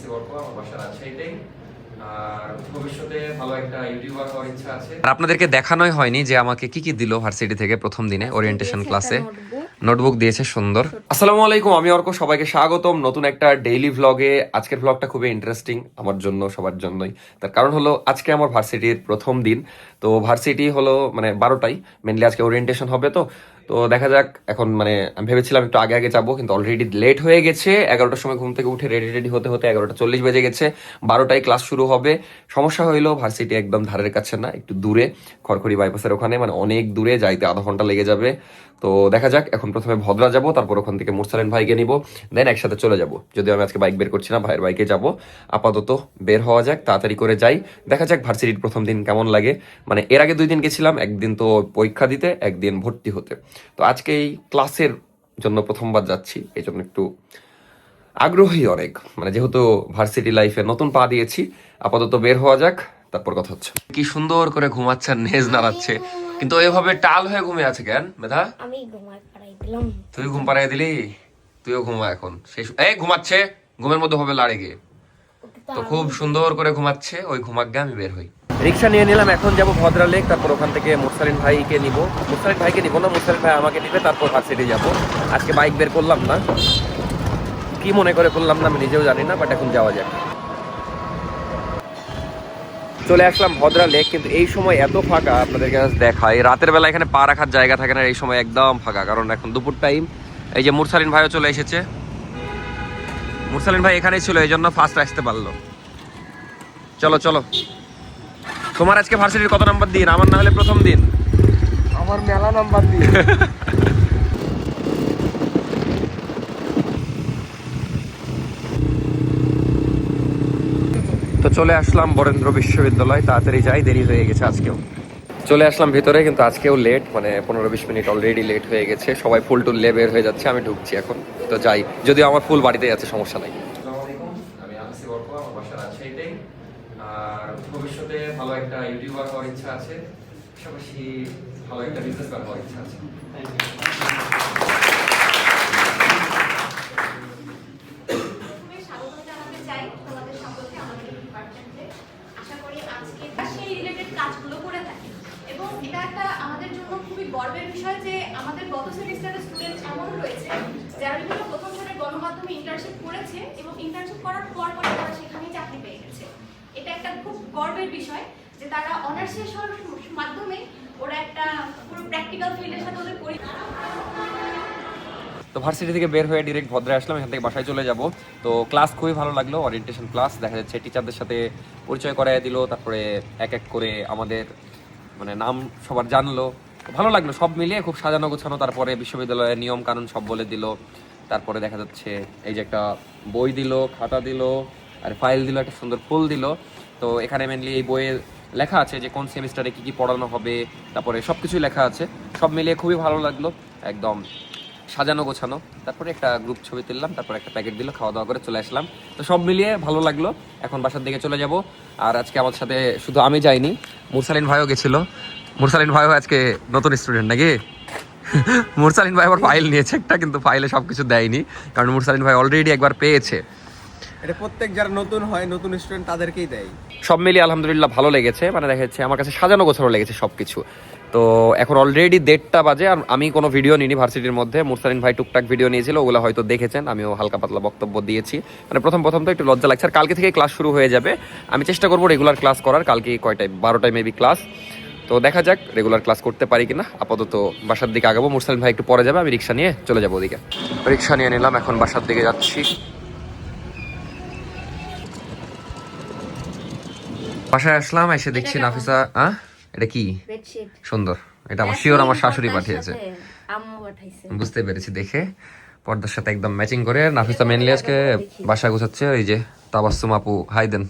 আসছি অর্ক, আমার বাসা রাজশাহীতেই। আর ভবিষ্যতে ভালো একটা ইউটিউবার হওয়ার ইচ্ছা আছে। আর আপনাদেরকে দেখানোই হয়নি যে আমাকে কি কি দিল ভার্সিটি থেকে প্রথম দিনে ওরিয়েন্টেশন ক্লাসে। নোটবুক দিয়েছে সুন্দর। আসসালামু আলাইকুম, আমি অর্ক, সবাইকে স্বাগতম নতুন একটা ডেইলি ভ্লগে। আজকের ভ্লগটা খুবই ইন্টারেস্টিং আমার জন্য, সবার জন্যই। তার কারণ হলো আজকে আমার ভার্সিটির প্রথম দিন। তো ভার্সিটি হলো মানে 12টায়, মেনলি আজকে ওরিয়েন্টেশন হবে। তো তো দেখা যাক। এখন মানে আমি ভেবেছিলাম একটু আগে আগে যাবো, কিন্তু অলরেডি লেট হয়ে গেছে। 11টার সময় ঘুম থেকে উঠে রেডি রেডি হতে হতে 11:40 বেজে গেছে। 12টায় ক্লাস শুরু হবে। সমস্যা হইলো ভার্সিটি একদম ধারের কাছে না, একটু দূরে, খড়খড়ি বাইপাসের ওখানে, মানে অনেক দূরে, যাইতে আধা ঘন্টা লেগে যাবে। তো দেখা যাক, এখন প্রথমে ভদ্রা যাব, তারপর ওখান থেকে মুরসালিন ভাইকে নিব, দেন একসাথে চলে যাব। যদিও আমি আজকে বাইক বের করছি না, ভাইয়ের বাইকে যাব। আপাতত বের হওয়া যাক, তাড়াতাড়ি করে যাই। দেখা যাক ভার্সিটির প্রথম দিন কেমন লাগে। মানে এর আগে 2 দিন গেছিলাম, একদিন তো পরীক্ষা দিতে, একদিন ভর্তি হতে। তো আজকে এই ক্লাসের জন্য প্রথমবার যাচ্ছি, এই জন্য একটু আগ্রহী অনেক। মানে যেহেতু ভার্সিটি লাইফে নতুন পা দিয়েছি, আপাতত বের হওয়া যাক, তারপর কথা হচ্ছে। কি সুন্দর করে ঘুমাচ্ছে, নেজ নাড়াচ্ছে, কিন্তু এভাবে টাল হয়ে ঘুমিয়ে আছে কেন মেধা? আমি ঘুমাই পাড়াই দিলাম। তুই ঘুম পাড়াই দিলি? তুইও ঘুমা এখন। এই ঘুমাচ্ছে, ঘুমের মধ্যে হবে লাড়ে গিয়ে। তো খুব সুন্দর করে ঘুমাচ্ছে, ওই ঘুমাকে আমি বের হই। রিক্সা নিয়ে নিলাম, এখন যাবো ভদ্রা লেক, তারপর ওখান থেকে মুরসালিন ভাইকে নিব। মুরসালিন ভাইকে নিব না, মুরসালিন ভাই আমাকে নিবে, তারপর ভার্সিটি যাব। আজকে বাইক বের করলাম না, কি মনে করে করলাম না আমি নিজেও জানি না, বাট এখন যাওয়া যাক। চলে আসলাম ভদ্রা লেক, কিন্তু এই সময় এত ফাঁকা, আপনাদেরকে দেখাই। রাতের বেলা এখানে পা রাখার জায়গা থাকে না, এই সময় একদম ফাঁকা, কারণ এখন দুপুর টাইম। এই যে মুরসালিন ভাইও চলে এসেছে। মুরসালিন ভাই এখানেই ছিল, এই জন্য ফার্স্ট আসতে পারলো। চলো চলো। তোমার আজকে ভার্সিটির কত নাম্বার দিন? আমার না হলে প্রথম দিন। আমার মেলা নাম্বার দিয়ে। তো চলে আসলাম বরেন্দ্র বিশ্ববিদ্যালয়, তাড়াতাড়ি যাই, দেরি হয়ে গেছে আজকেও। চলে আসলাম ভিতরে, কিন্তু আজকেও লেট, মানে 15-20 মিনিট অলরেডি লেট হয়ে গেছে। সবাই ফুল টুল লে বের হয়ে যাচ্ছে, আমি ঢুকছি এখন। তো যাই, যদিও আমার ফুল বাড়িতে আছে, সমস্যা নাই। আসসালামু আলাইকুম, আমি আসছি অর্ক, আমার বাসা রাজশাহীতেই। আর ভবিষ্যতে ভালো একটা ইউটিউবার হওয়ার ইচ্ছা আছে, পাশাপাশি ভালো একটা বিজনেসম্যান হওয়ার ইচ্ছা আছে। প্রথমে স্বাগত জানাতে চাই তোমাদের সকলকে আমাদের ডিপার্টমেন্টে। আশা করি আজকে সেই রিলেটেড কাজগুলো করে থাকি, এবং এটা একটা আমাদের জন্য খুবই গর্বের বিষয় যে আমাদের গত সেমিস্টারের স্টুডেন্ট এমন রয়েছে যারা বিভিন্ন প্রথম সারের গণমাধ্যমে ইন্টার্নশিপ করেছে এবং ইন্টার্নশিপ করার পর পরে তারা সেখানেই চাকরি পেয়ে গেছে। এটা একটা খুব গর্বের বিষয় যে তারা অনার্স শেষ হওয়ার মাধ্যমে ওরা একটা পুরো প্র্যাকটিক্যাল ফিল্ডের সাথে ওদের তো ভার্সিটি থেকে বের হয়ে ডিরেক্ট ভদ্রে আসলাম, এখান থেকে বাসায় চলে যাব। তো ক্লাস খুবই ভালো লাগলো, ওরিয়েন্টেশন ক্লাস। দেখা যাচ্ছে টিচারদের সাথে পরিচয় করায় দিল, তারপরে এক এক করে আমাদের মানে নাম সবার জানলো। ভালো লাগলো, সব মিলিয়ে খুব সাজানো গোছানো। তারপরে বিশ্ববিদ্যালয়ের নিয়ম কানুন সব বলে দিল। তারপরে দেখা যাচ্ছে এই যে একটা বই দিল, খাতা দিল, আর ফাইল দিল, একটা সুন্দর ফুল দিল। তো এখানে মেনলি এই বইয়ে লেখা আছে যে কোন সেমিস্টারে কী কী পড়ানো হবে, তারপরে সব কিছুই লেখা আছে। সব মিলিয়ে খুবই ভালো লাগলো, একদম সাজানো গোছানো। তারপরে একটা গ্রুপ ছবি তুললাম, তারপরে একটা প্যাকেট দিল, খাওয়া দাওয়া করে চলে আসলাম। তো সব মিলিয়ে ভালো লাগলো, এখন বাসার দিকে চলে যাব। আর আজকে আমার সাথে শুধু আমি যাইনি, মুরসালিন ভাইও গেছিল। মুরসালিন ভাইও আজকে নতুন স্টুডেন্ট নাকি? মুরসালিন ভাই আবার ফাইল নিয়েছে একটা, কিন্তু ফাইলে সব কিছু দেয়নি, কারণ মুরসালিন ভাই অলরেডি একবার পেয়েছে। এটা প্রত্যেক যারা নতুন হয়, নতুন স্টুডেন্ট তাদেরকেই দেয়। সব মিলিয়ে আলহামদুলিল্লাহ ভালো লেগেছে, মানে দেখা যাচ্ছে আমার কাছে সাজানো গোছানো লেগেছে সব কিছু। তো এখন অলরেডি 1:30 বাজে, আর আমি কোনো ভিডিও নিইনি ভার্সিটির মধ্যে। মুরসালিন ভাই টুকটাক ভিডিও নিয়েছিল, ওগুলো হয়তো দেখেছেন, আমিও হালকা পাতলা বক্তব্য দিয়েছি। মানে প্রথম তো একটু লজ্জা লাগছে। আর কালকে থেকে ক্লাস শুরু হয়ে যাবে, আমি চেষ্টা করবো রেগুলার ক্লাস করার। কালকে কয়টায়? 12টায় মেবি ক্লাস। তো দেখা যাক রেগুলার ক্লাস করতে পারি কিনা। আপাতত বাসার দিকে আগাবো, মুরসালিন ভাই একটু পরে যাবে, আমি রিক্সা নিয়ে চলে যাবো ওদিকে। রিক্সা নিয়ে নিলাম, এখন বাসার দিকে যাচ্ছি। বাসায় আসলাম, এসে দেখছি নাফিসা। এটা কি বেডশিট সুন্দর! এটা আমার শিওর আমার শাশুড়ি পাঠিয়েছে, আম্মু পাঠাইছে। বুঝতে পেরেছি দেখে। পর্দার সাথে একদম ম্যাচিং করে। নাফিসা মেনলি আজকে বাসা গোছাচ্ছে। এই যে তাবাসসুম আপু, হাই দেন,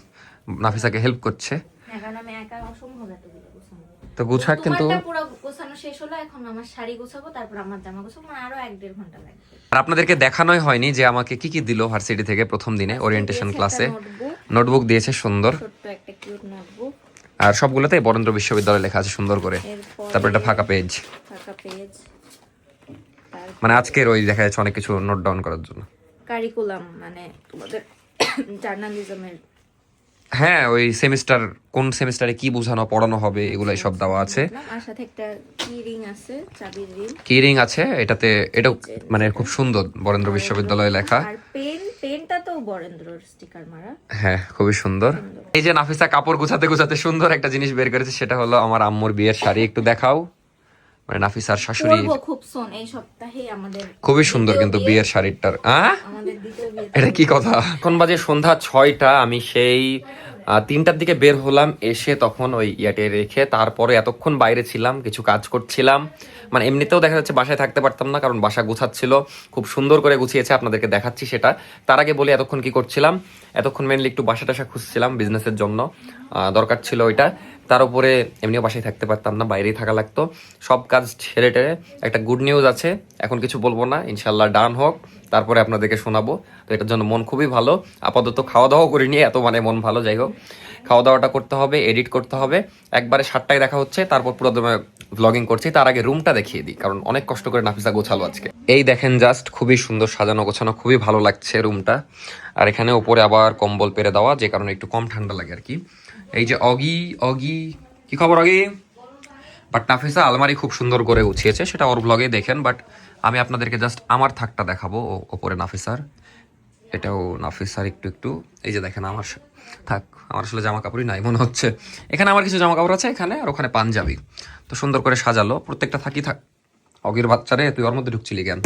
নাফিসাকে হেল্প করছে। হ্যাঁ, কারণ আমি একা অসম্ভব এতগুলো গোছানো। তো গুছাক, কিন্তু তোমারটা পুরো গোছানো শেষ হলো, এখন আমার শাড়ি গোছাবো, তারপর আমার জামা গোছাবো, মানে আরো 1-1.5 ঘন্টা লাগবে। আর আপনাদেরকে দেখানোই হয়নি যে আমাকে কি কি দিল ভার্সিটি থেকে প্রথম দিনে ওরিয়েন্টেশন ক্লাসে। নোটবুক দিয়েছে সুন্দর, ছোট্ট একটা কিউট নোটবুক, আর সবগুলোতে বরেন্দ্র বিশ্ববিদ্যালয় লেখা আছে সুন্দর করে। তারপর একটা ফাঁকা পেজ, মানে আজকের ওই দেখা যাচ্ছে অনেক কিছু নোট ডাউন করার জন্য। কারিকুলাম, মানে তোমাদের জার্নালিজমের হ্যাঁ ওই সেমিস্টার কোন সেমিস্টারে কি বোঝানো পড়ানো হবে এগুলাই সব দেওয়া আছে। আর সাথে একটা কি রিং আছে, চাবির রিং। কি রিং আছে এটাতে, এটাও মানে খুব সুন্দর বরেন্দ্র বিশ্ববিদ্যালয়ে লেখা। আর পেনটা তো বরেন্দ্রর স্টিকার মারা। হ্যাঁ খুবই সুন্দর। এই যে নাফিসা কাপড় গুছাতে গুছাতে সুন্দর একটা জিনিস বের করেছে, সেটা হলো আমার আম্মুর বিয়ের শাড়ি। একটু দেখাও, মানে নাফিসার শাশুড়ি। পরবো খুব সুন, এই সপ্তাহে আমাদের খুবই সুন্দর কিন্তু বিয়ের শাড়িটার। আমাদের দ্বিতীয় বিয়ে। এটা কি কথা? এখন বাজে সন্ধ্যা 6টা, আমি সেই 3টার দিকে বের হলাম, এসে তখন ওই ইয়াটে রেখে তারপরে এতক্ষণ বাইরে ছিলাম, কিছু কাজ করছিলাম। মানে এমনিতেও দেখা যাচ্ছে বাসায় থাকতে পারতাম না, কারণ বাসা গুছাচ্ছিল, খুব সুন্দর করে গুছিয়েছে, আপনাদেরকে দেখাচ্ছি সেটা। তার আগে বলি এতক্ষণ কি করছিলাম। এতক্ষণ মেনলি একটু বাসা টাসা খুঁজছিলাম, বিজনেসের জন্য দরকার ছিল ওইটা। তার উপরে এমনিও বাসায় থাকতে পারতাম না, বাইরেই থাকা লাগতো। সব কাজ ছেড়ে টেরে একটা গুড নিউজ আছে, এখন কিছু বলবো না, ইনশাল্লাহ ডান হোক, তারপরে আপনাদেরকে শোনাবো। তো এটার জন্য মন খুবই ভালো। আপাতত খাওয়া দাওয়া করিনি, এত মানে মন ভালো। যাই হোক, খাওয়া দাওয়াটা করতে হবে, এডিট করতে হবে। একবারে 7টায় দেখা হচ্ছে, তারপর পুরো ভ্লগিং করছি। তার আগে রুমটা দেখিয়ে দিই, কারণ অনেক কষ্ট করে নাফিসা গোছালো আজকে। এই দেখেন জাস্ট, খুবই সুন্দর সাজানো গোছানো, খুবই ভালো লাগছে রুমটা। আর এখানে উপরে আবার কম্বল পেরে দেওয়া, যে কারণে একটু কম ঠান্ডা লাগে আর কি। এই যে অগি কি খবর অগি? বাট নাফিসা আলমারি খুব সুন্দর করে গুছিয়েছে, সেটা ওর ব্লগে দেখেন। বাট আমি আপনাদেরকে জাস্ট আমার থাকটা দেখাবো, ওপরে নাফিসার। এটাও নাফিসার একটু একটু। এই যে দেখেন আমার থাক, আমার আসলে জামা কাপড়ই নাই মনে হচ্ছে। এখানে আমার কিছু জামা কাপড় আছে এখানে, আর ওখানে পাঞ্জাবি। তো সুন্দর করে সাজালো, প্রত্যেকটা থাকি থাক। অগির বাচ্চারে তুই ওর মধ্যে ঢুকছিলি কেন?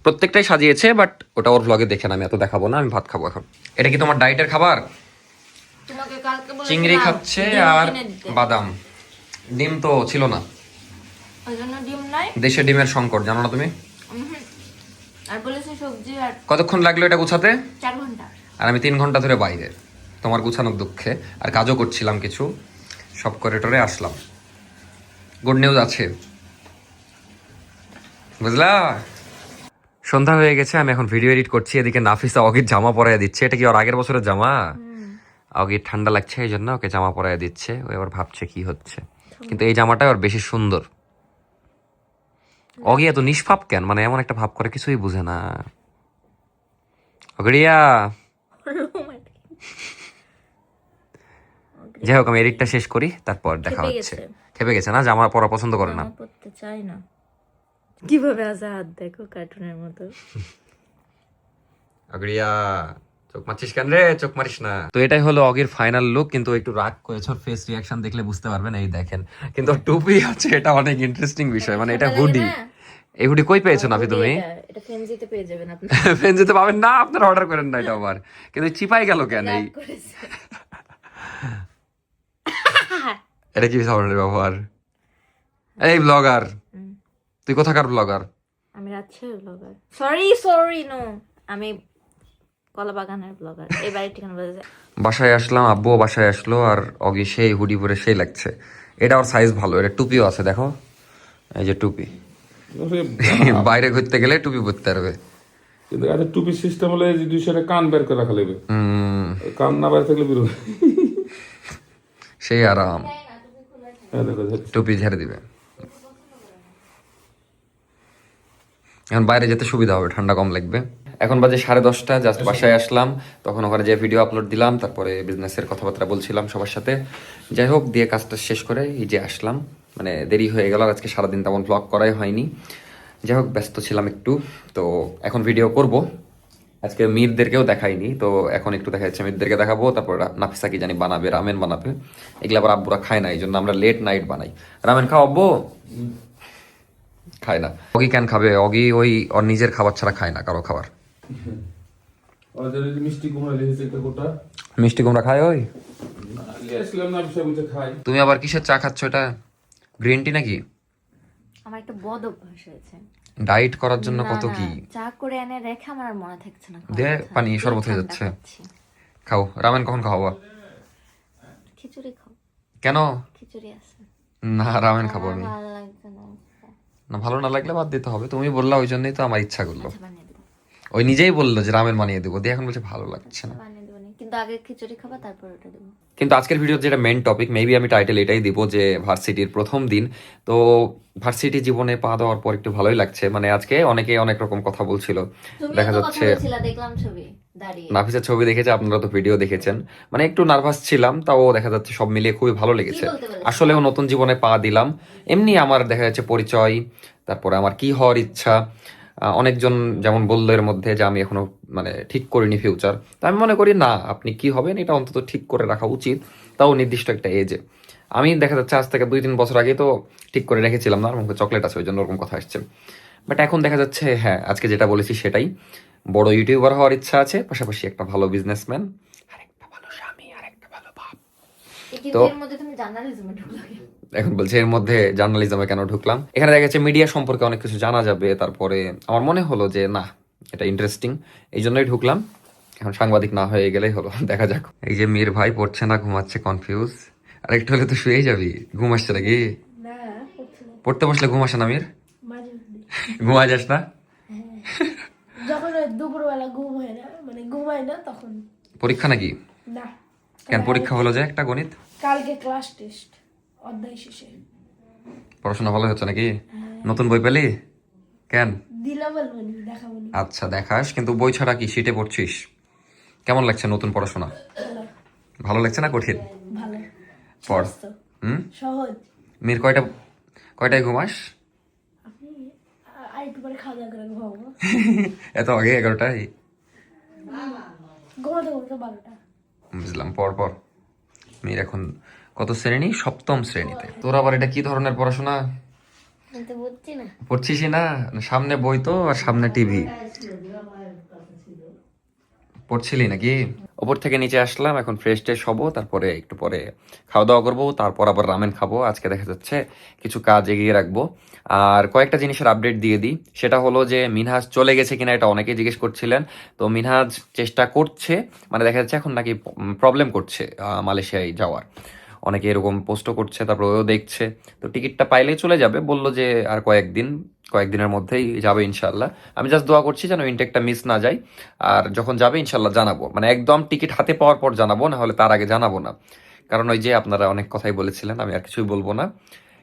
প্রত্যেকটাই সাজিয়েছে, বাট ওটা ওর ব্লগে দেখেন, আমি এত দেখাবো না, আমি ভাত খাবো এখন। এটা কি তোমার ডায়েটের খাবার? তোমাকে কালকে বলেছিলাম চিংড়ি খাচ্ছে আর বাদাম। ডিম তো ছিল না, ওই জন্য ডিম নাই। দেশে ডিমের সংকট, জানো না তুমি? আর বলেছে সবজি। আর কতক্ষণ লাগলো এটা গুছাতে? 4 ঘন্টা। আর আমি 3 ঘন্টা ধরে বাইরে, তোমার গুছানোর দুঃখে। আর কাজও করছিলাম কিছু, সব করে টরে আসলাম। গুড নিউজ আছে, বুঝলা? সন্ধ্যা হয়ে গেছে, আমি এখন ভিডিও এডিট করছি। এদিকে নাফিসা অগির জামা পরাইয়া দিচ্ছে। এটা কি ওর আগের বছরের জামা? অগির ঠান্ডা লাগছে এই জন্য ওকে জামা পরাইয়া দিচ্ছে। ও এবার ভাবছে কি হচ্ছে, কিন্তু এই জামাটা ওর বেশি সুন্দর। অগি এত নিষ্পাপ কেন, মানে এমন একটা ভাব করে, কিছুই বুঝে না। অগড়িয়া, যাই হোক আমি এডিটটা শেষ করি, তারপর দেখা হচ্ছে। খেপে গেছে না, জামা পরা পছন্দ করে না, পড়তে চাই না। কিভাবে আছে হাত দেখো, কার্টুনের মতো। অগড়িয়া, চোখ মারছিস কেন রে? চোখ মারিস না। তো এটাই হলো অগির ফাইনাল লুক, কিন্তু একটু রাগ করেছে, ওর ফেস রিয়াকশন দেখলে বুঝতে পারবেন। এই দেখেন, কিন্তু টুপি আছে, এটা অনেক ইন্টারেস্টিং বিষয়। মানে এটা হুডি। এই হুডি কই পেয়েছো নাফি তুমি? এটা ফেনজিতে পেয়ে যাবেন আপনি। ফেনজিতে পাবেন না, আপনারা অর্ডার করেন না এটা আবার। কিন্তু চিপাই গেল কেন? এই এটা কি ধরনের ব্যবহার? এই ব্লগার, তুই কোথাকার ব্লগার? আমি রাজশাহীর ব্লগার। সরি নো, আমি কলাবাগানের ব্লগার। এই বাড়ির ঠিকানা বলে যায়। বাসায় আসলাম, আব্বুও বাসায় আসলো, আর অগি সেই হুডি পরে সেই লাগছে। এটা ওর সাইজ ভালো। এটা টুপিও আছে, দেখো, এই যে টুপি। বাইরে ঘুরতে গেলে টুপি পরতে পারবে। কিন্তু এত টুপি সিস্টেম হলে যে 200 টাকা কান বের করে রাখা লাগবে। কান না বাইরে থাকলে বেরোবে। সেই আরাম, দেখো টুপি ঝেড়ে দিবে। এখন বাইরে যেতে সুবিধা হবে, ঠান্ডা কম লাগবে। এখন বাজে 10:30, জাস্ট বাসায় আসলাম। তখন ওখানে যে ভিডিও আপলোড দিলাম, তারপরে বিজনেসের কথাবার্তা বলছিলাম সবার সাথে। যাই হোক, দিয়ে কাজটা শেষ করে এই যে আসলাম। মানে দেরি হয়ে গেল, আজকে সারাদিন তেমন ব্লগ করাই হয়নি। যাই হোক, ব্যস্ত ছিলাম একটু। তো এখন ভিডিও করব। আজকে মিরদেরকেও দেখাইনি, তো এখন একটু দেখা যাচ্ছে মিরদেরকে দেখাবো। তারপর নাফিসা কি জানি বানাবে, রামেন বানাবে। এগুলো আবার আব্বুরা খায় না, এই জন্য আমরা লেট নাইট বানাই। রামেন খাও আব্বু? খায় না। অগি কেন খাবে? অগি ওই ওর নিজের খাবার ছাড়া খায় না কারো খাবার। ওদের মিষ্টি কুমড়া লিখেছে একটা গোটা। মিষ্টি কুমড়া খায় ওই? লিখেছিলাম না, বিষয় বুঝে খাই। তুমি আবার কিসের চা খাচ্ছ? এটা গ্রিন টি নাকি? আমার একটা বদ অভ্যাস হয়েছে, ডাইট করার জন্য কত কি। চা করে এনে রেখে আমার আর মনে থাকছে না। দে পানি, শরবত হয়ে যাচ্ছে। খাও। রামেন কখন খাওয়া? খিচুড়ি খাও। কেন? খিচুড়ি আছে না, রামেন খাবো আমি। ভালো লাগছে না। না, ভালো না লাগলে বাদ দিতে হবে। তুমি বললা, ওই জন্যই তো আমার ইচ্ছা করলো। বানিয়ে দেবো, ওই নিজেই বললো যে রামেন বানিয়ে দেবো, দিয়ে এখন বলছে ভালো লাগছে না। বানিয়ে দেবো নি। কিন্তু আগে খিচুড়ি খাবা তারপর ওটা দেবো। কিন্তু আজকের ভিডিওর যেটা মেন টপিক, মেবি আমি টাইটেল এটাই দিব যে ভার্সিটির প্রথম দিন। তো ভার্সিটি জীবনে পা দেওয়ার পর একটু ভালোই লাগছে, মানে আজকে অনেকে অনেক রকম কথা বলছিল। তুমি দেখা তো কথা যাচ্ছে বলছিলা, দেখলাম ছবি দাঁড়িয়ে। নাফিসের ছবি দেখেছে, আপনারা তো ভিডিও দেখেছেন, মানে একটু নার্ভাস ছিলাম, তাও দেখা যাচ্ছে সব মিলিয়ে খুবই ভালো লেগেছে। কি বলতে বলেছে? আসলেও নতুন জীবনে পা দিলাম। এমনি আমার দেখা যাচ্ছে পরিচয়, তারপরে আমার কি হওয়ার ইচ্ছা, অনেকজন যেমন বললো এর মধ্যে যে আমি এখনো মানে ঠিক করিনি ফিউচার। তো আমি মনে করি না, আপনি কি হবেন এটা অন্তত ঠিক করে রাখা উচিত, তাও নির্দিষ্ট একটা এজে। আমি দেখা যাচ্ছে আজ থেকে 2-3 বছর আগে তো ঠিক করে রেখেছিলাম না, আমার মুখে চকলেট আছে ওই জন্য ওরকম কথা আসছে। বাট এখন দেখা যাচ্ছে হ্যাঁ, আজকে যেটা বলেছি সেটাই, বড় ইউটিউবার হওয়ার ইচ্ছা আছে, পাশাপাশি একটা ভালো বিজনেসম্যান আর একটা ভালো স্বামী আর একটা ভালো বাপ। কিন্তু তো- এর মধ্যে তুমি জার্নালিজমে ঢুকলা কেন? এখন বলছে এর মধ্যে জার্নালিজমে কেন ঢুকলাম। এখানে দেখা যাচ্ছে মিডিয়া সম্পর্কে অনেক কিছু জানা যাবে, তারপরে আমার মনে হলো যে না, এটা ইন্টারেস্টিং, এই জন্যই ঢুকলাম। এখন সাংবাদিক না হয়ে গেলেই হলো, দেখা যাক। এই যে মীর ভাই পড়ছে না, ঘুমাচ্ছে, কনফিউজ। আর একটু হলে তো শুয়েই যাবি, ঘুম আসছে নাকি? পড়তে বসলে ঘুম আসে না মীর? ঘুমায় যাস না? যখন ওই দুপুরবেলা ঘুম হয় না, মানে ঘুমায় না তখন। পরীক্ষা নাকি? না, কেন পরীক্ষা হলো যে একটা গণিত? কালকে ক্লাস টেস্ট অধ্যায় শেষে। পড়াশোনা ভালো হচ্ছে নাকি? নতুন বই পেলি? কেন? দিলা বলবো নি, দেখাবো নি। আচ্ছা দেখাস, কিন্তু বই ছাড়া কি শীটে পড়ছিস? কেমন লাগছে নতুন পড়াশোনা? ভালো, ভালো লাগছে না কঠিন? ভালো, পড়। সহজ তো, হুম? সহজ। মীর কয়টায় ঘুমাস? আপনি আরেকটু পরে খাওয়া দাওয়া করে ঘুমাবো। এত আগে 11টায়? ঘুমাতে ঘুমাতে 12টা। বুঝলাম, পর। মীর এখন কত শ্রেণী? 7ম শ্রেণীতে। তোর আবার এটা কি ধরনের পড়াশোনা? আমি তো বুঝছি না। পড়ছিসই না? সামনে বই তো আর সামনে টিভি। পড়ছিলি নাকি? ওপর থেকে নিচে আসলাম, এখন ফ্রেশ ট্রেশ হবো, তারপরে একটু পরে খাওয়া দাওয়া করবো, তারপর আবার রামেন খাবো। আজকে দেখা যাচ্ছে কিছু কাজ এগিয়ে রাখবো। আর কয়েকটা জিনিসের আপডেট দিয়ে দিই, সেটা হলো যে মিনহাজ চলে গেছে কিনা, এটা অনেকেই জিজ্ঞেস করছিলেন। তো মিনহাজ চেষ্টা করছে, মানে দেখা যাচ্ছে এখন নাকি প্রবলেম করছে মালয়েশিয়ায় যাওয়ার। অনেকে এরকম পোস্টও করছে, তারপর ওও দেখছে। তো টিকিটটা পাইলেই চলে যাবে, বললো যে আর কয়েকদিনের মধ্যেই যাবে ইনশাল্লাহ। আমি জাস্ট দোয়া করছি যেন ইনটেকটা মিস না যায়। আর যখন যাবে ইনশাল্লাহ জানাবো, মানে একদম টিকিট হাতে পাওয়ার পর জানাবো, না হলে তার আগে জানাবো না। কারণ ওই যে আপনারা অনেক কথাই বলেছিলেন, আমি আর কিছুই বলবো না।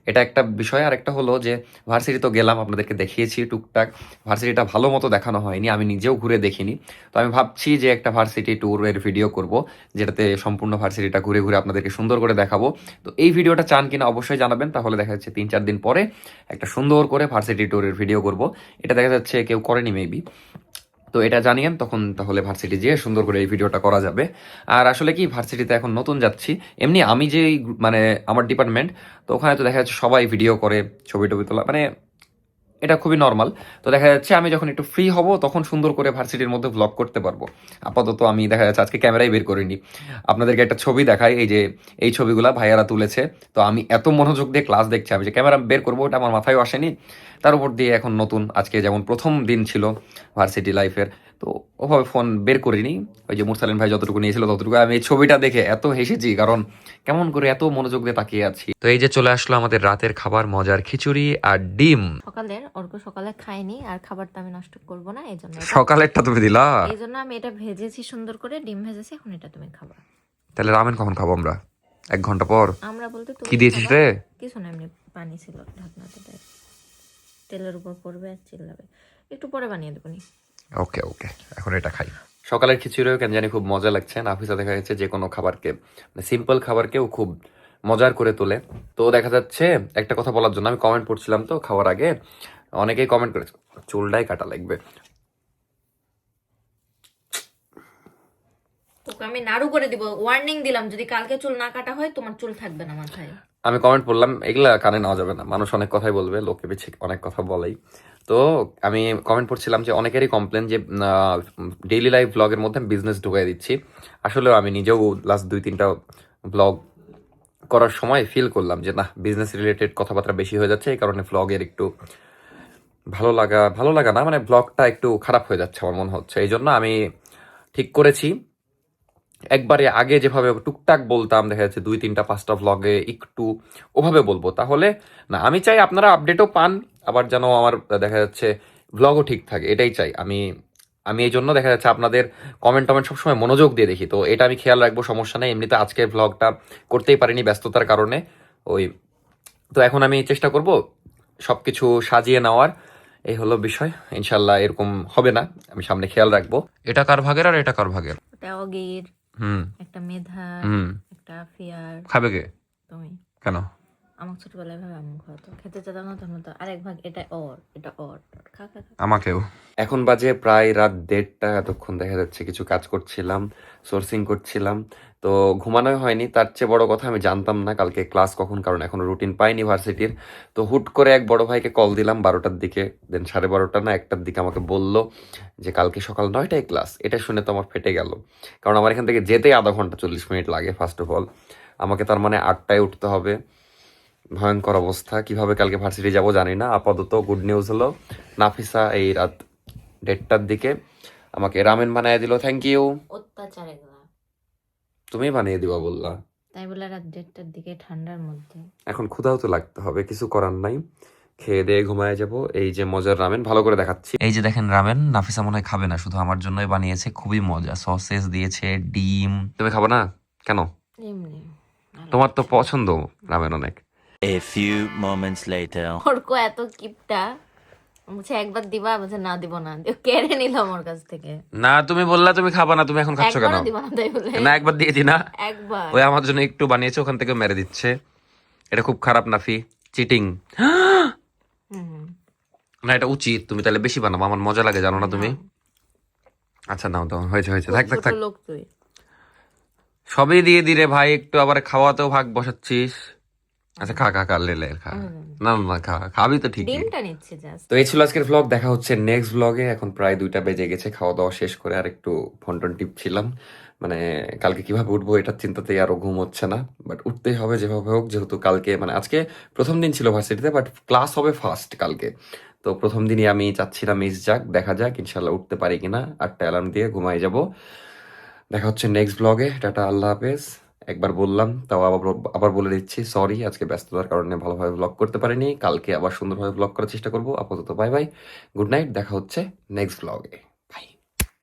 এটা একটা বিষয়। আর একটা হলো যে ভার্সিটি তো গেলাম, আপনাদেরকে দেখিয়েছি টুকটাক। ভার্সিটিটা ভালো মতো দেখানো হয়নি, আমি নিজেও ঘুরে দেখিনি। তো আমি ভাবছি যে একটা ভার্সিটি ট্যুরের ভিডিও করব, যেটাতে সম্পূর্ণ ভার্সিটিটা ঘুরে ঘুরে আপনাদেরকে সুন্দর করে দেখাবো। তো এই ভিডিওটা চান কিনা অবশ্যই জানাবেন, তাহলে দেখা যাচ্ছে 3-4 দিন পরে একটা সুন্দর করে ভার্সিটি ট্যুরের ভিডিও করব। এটা দেখা যাচ্ছে কেউ করেনি মেবি, তো এটা জানিয়েন, তখন তাহলে ভার্সিটি যেয়ে সুন্দর করে এই ভিডিওটা করা যাবে। আর আসলে কি, ভার্সিটিতে এখন নতুন যাচ্ছি, এমনি আমি যে মানে আমার ডিপার্টমেন্ট, তো ওখানে তো দেখা যাচ্ছে সবাই ভিডিও করে, ছবি টবি তোলা, মানে এটা খুবই নর্মাল। তো দেখা যাচ্ছে আমি যখন একটু ফ্রি হব তখন সুন্দর করে ভার্সিটির মধ্যে ব্লগ করতে পারবো। আপাতত আমি দেখা যাচ্ছে আজকে ক্যামেরাই বের করিনি, আপনাদেরকে একটা ছবি দেখাই, এই যে এই ছবিগুলা ভাইয়ারা তুলেছে। তো আমি এত মনোযোগ দিয়ে ক্লাস দেখছি, আমি যে ক্যামেরা বের করবো ওটা আমার মাথায় আসেনি। তার উপর দিয়ে এখন নতুন, আজকে যেমন প্রথম দিন ছিল ভার্সিটি লাইফের, তো ওভাবে ফোন বের করিনি। ওই যে মুরসালিন ভাই যতটুকু নিয়েছিল ততটুকু। আমি এই ছবিটা দেখে এত হেসেছি, কারণ কেমন করে এত মনোযোগ দিয়ে তাকিয়ে আছি। তো এই যে চলে আসলো আমাদের রাতের খাবার, মজার খিচুড়ি আর ডিম। সকালে খাইনি, আর খাবারটা আমি নষ্ট করব না, এই জন্য সকালেরটা তুমি দিলা? এই জন্য আমি এটা ভেজেছি সুন্দর করে, ডিম ভেজেছি, এখন এটা তুমি খাবা। তাহলে রামেন কখন খাবো আমরা? 1 ঘন্টা পর। আমরা বলতে তুমি কি দিয়েছিস খাবা। রে? কিছু না, এমনি পানি ছিল ঢাকনাতে, তাই তেলের উপর পড়বে আর চিল্লাবে। একটু পরে বানিয়ে দেবো নি। ওকে, এখন এটা খাই। সকালের খিচুড়িও কেন জানি খুব মজা লাগছে। নাফিসা দেখা যাচ্ছে যে কোনো খাবারকে, মানে সিম্পল খাবারকেও খুব মজার করে তোলে। তো দেখা যাচ্ছে একটা কথা বলার জন্য আমি কমেন্ট পড়ছিলাম, তো খাওয়ার আগে অনেকেই কমেন্ট করেছে চুলটাই কাটা লাগবে। তোকে আমি নাড়ু করে দিব, ওয়ার্নিং দিলাম, যদি কালকে চুল না কাটা হয় তোমার চুল থাকবে না মাথায়। আমি কমেন্ট পড়লাম, এগুলা কানে নেওয়া যাবে না, মানুষ অনেক কথাই বলবে, লোকে পিছে অনেক কথা বলেই। তো আমি কমেন্ট পড়ছিলাম যে অনেকেরই কমপ্লেন যে ডেইলি লাইফ ব্লগের মধ্যে বিজনেস ঢুকিয়ে দিচ্ছি। আসলেও আমি নিজেও লাস্ট 2-3টা ব্লগ করার সময় ফিল করলাম যে না, বিজনেস রিলেটেড কথাবার্তা বেশি হয়ে যাচ্ছে, এই কারণে ব্লগের একটু ভালো লাগা না, মানে ব্লগটা একটু খারাপ হয়ে যাচ্ছে আমার মনে হচ্ছে। এই জন্য আমি ঠিক করেছি একবারে আগে যেভাবে টুকটাক বলতাম, দেখা যাচ্ছে 2-3টা-5টা ভ্লগে একটু ওভাবে বলবো, তাহলে না, আমি চাই আপনারা আপডেটও পান, আবার যেন আমার দেখা যাচ্ছে ভ্লগও ঠিক থাকে, এটাই চাই আমি। আমি এই জন্য দেখা যাচ্ছে আপনাদের কমেন্ট সবসময় মনোযোগ দিয়ে দেখি, তো এটা আমি খেয়াল রাখবো, সমস্যা নেই। এমনিতে আজকের ব্লগটা করতেই পারিনি ব্যস্ততার কারণে ওই, তো এখন আমি চেষ্টা করব সবকিছু সাজিয়ে নেওয়ার। এই হলো বিষয়, ইনশাল্লাহ এরকম হবে না, আমি সামনে খেয়াল রাখবো। এটা কার ভাগের আর এটা কার ভাগের? একটা অগির, হুম একটা মেধা, হুম একটা ফিয়ার। খাবে কে? তুমি। কেন? আমাকে ছোটবেলায় ভাবে আম্মু খাওয়াতো, খেতে চাইতাম না তখন তো আরেক ভাগ এটা ওর, এটা ওর, খা খা খা। আমাকেও। এখন বাজে প্রায় রাত 1:30, এতক্ষণ দেখা যাচ্ছে কিছু কাজ করছিলাম, সোর্সিং করছিলাম, তো ঘুমানোই হয়নি। তার চেয়ে বড় কথা, আমি জানতাম না কালকে ক্লাস কখন, কারণ এখনো রুটিন পাইনি ভার্সিটির। তো হুট করে এক বড় ভাইকে কল দিলাম 12টার দিকে, দেন 12:30 না 1টার দিকে আমাকে বলল যে কালকে সকাল 9টায় ক্লাস। এটা শুনে তো আমার ফেটে গেল, কারণ আমার এখান থেকে যেতেই আধা ঘন্টা 40 মিনিট লাগে ফার্স্ট অফ অল। আমাকে তার মানে 8টায় উঠতে হবে, ভয়ঙ্কর অবস্থা। কিভাবে কালকে ভার্সিটি যাব জানি না। আপাতত গুড নিউজ হলো, নাফিসা এই রাত 1:30টার দিকে আমাকে রামেন বানিয়ে দিল, থ্যাংক ইউ। অত্যাচার এগুলা। তুমি বানিয়ে দিবা বললা, তাই বলে রাত 1:30টার দিকে ঠান্ডার মধ্যে। এখন ক্ষুধাও তো লাগতে হবে, কিছু করার নাই। খেয়ে দিয়ে ঘুমায় যাব। এই যে মজার রামেন, ভালো করে দেখাচ্ছি। এই যে দেখেন রামেন, নাফিসা মনে হয় খাবে না, শুধু আমার জন্যই বানিয়েছে, খুবই মজা। সসেস দিয়েছে, ডিম। তুমি খাবো না কেন? এমনি তোমার তো পছন্দ রামেন অনেক। A few moments later. ওরকো এত কিপটা, বলছে একবার দিবা, বলছে না দিব না, দিয়ে কেড়ে নিল আমার কাছ থেকে। না তুমি বললা তুমি খাবা না, তুমি এখন খাচ্ছ কেন? একবারও দিব না তাই বলে। না একবার দিয়েছি না, একবার। ওই আমার জন্য একটু বানিয়েছে, ওখান থেকে মেরে দিচ্ছে। এটা খুব খারাপ নাফি, চিটিং। হুম। না এটা উচিত, তুমি তাহলে বেশি বানাবো, আমার মজা লাগে জানো না তুমি। আচ্ছা নাও দাও, হয়েছে হয়েছে, থাক থাক থাক। ছোট লোক তুই। সবই দিয়ে দিরে ভাই, একটু আবার খাওয়াতেও ভাগ বসাচ্ছিস। আচ্ছা খা খা খা, লে লে খা। না না না, খা, খাবি তো ঠিকই। ডিমটা নিচ্ছে জাস্ট। তো এই ছিল আজকের ভ্লগ, দেখা হচ্ছে নেক্সট ভ্লগে। এখন প্রায় 2টা বেজে গেছে, খাওয়া দাওয়া শেষ করে আর একটু ফোন টোন টিপছিলাম। মানে কালকে কিভাবে উঠবো এটার চিন্তাতেই আরো ঘুম হচ্ছে না, বাট উঠতেই হবে যেভাবে হোক, যেহেতু কালকে মানে আজকে প্রথম দিন ছিল ভার্সিটিতে, বাট ক্লাস হবে ফার্স্ট কালকে। তো প্রথম দিনই আমি চাচ্ছিলাম মিস যাক, দেখা যাক ইনশাল্লাহ উঠতে পারি কিনা। 8টা অ্যালার্ম দিয়ে ঘুমাই যাব। দেখা হচ্ছে নেক্সট ব্লগে, টাটা, আল্লাহ হাফেজ। একবার বললাম তাও আবার বলে দিচ্ছি, সরি আজকে ব্যস্ততার কারণে ভালোভাবে ব্লগ করতে পারিনি। কালকে আবার সুন্দরভাবে ব্লগ করার চেষ্টা করবো। আপাতত বাই বাই, গুড নাইট, দেখা হচ্ছে নেক্সট ব্লগে।